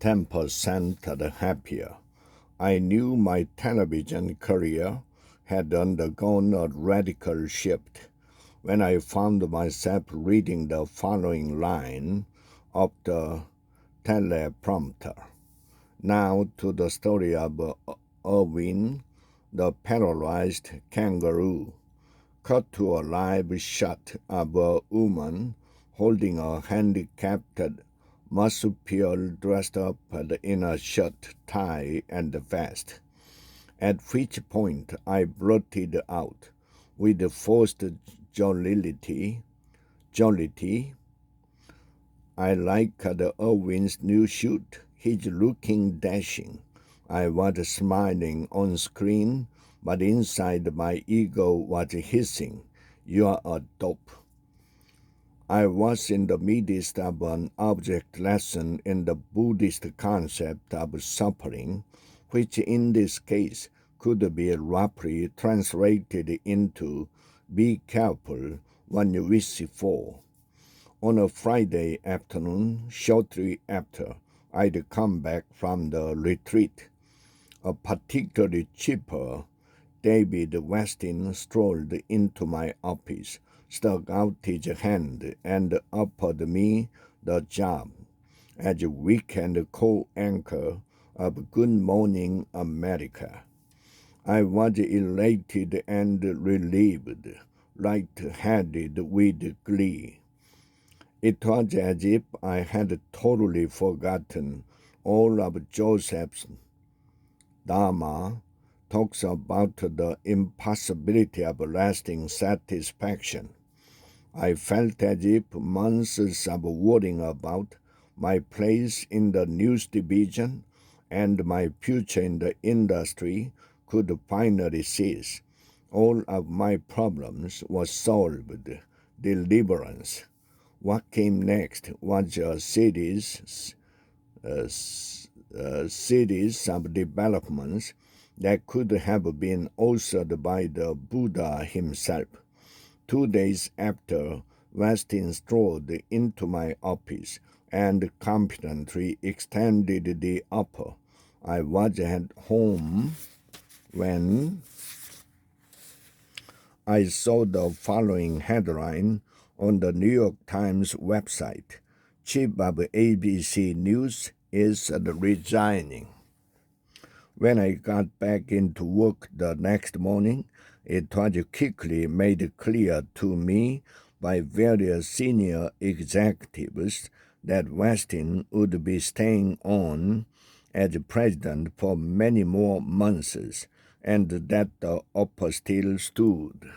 10% happier. I knew my television career had undergone a radical shift when I found myself reading the following line of the teleprompter. Now to the story of Irwin, the paralyzed kangaroo, cut to a live shot of a woman holding a handicapped marsupial dressed up in a shirt, tie, and vest. At which point I blurted out, with forced jollity, I like Irwin's new suit. He's looking dashing. I was smiling on screen, but inside my ego was hissing, "You're a dope." I was in the midst of an object lesson in the Buddhist concept of suffering, which in this case could be roughly translated into "be careful what you wish for." On a Friday afternoon, shortly after I'd come back from the retreat, a particularly chipper David Westin strolled into my office, stuck out his hand, and offered me the job as weekend co-anchor of Good Morning America. I was elated and relieved, light-headed with glee. It was as if I had totally forgotten all of Joseph's Dharma talks about the impossibility of lasting satisfaction. I felt as if months of worrying about my place in the news division and my future in the industry could finally cease. All of my problems were solved. Deliverance. What came next was a series of developments that could have been authored by the Buddha himself. 2 days after Westin strolled into my office and confidently extended the offer, I was at home when I saw the following headline on the New York Times website: "Chief of ABC News is resigning." When I got back into work the next morning, it was quickly made clear to me by various senior executives that Westin would be staying on as president for many more months, and that the offer still stood.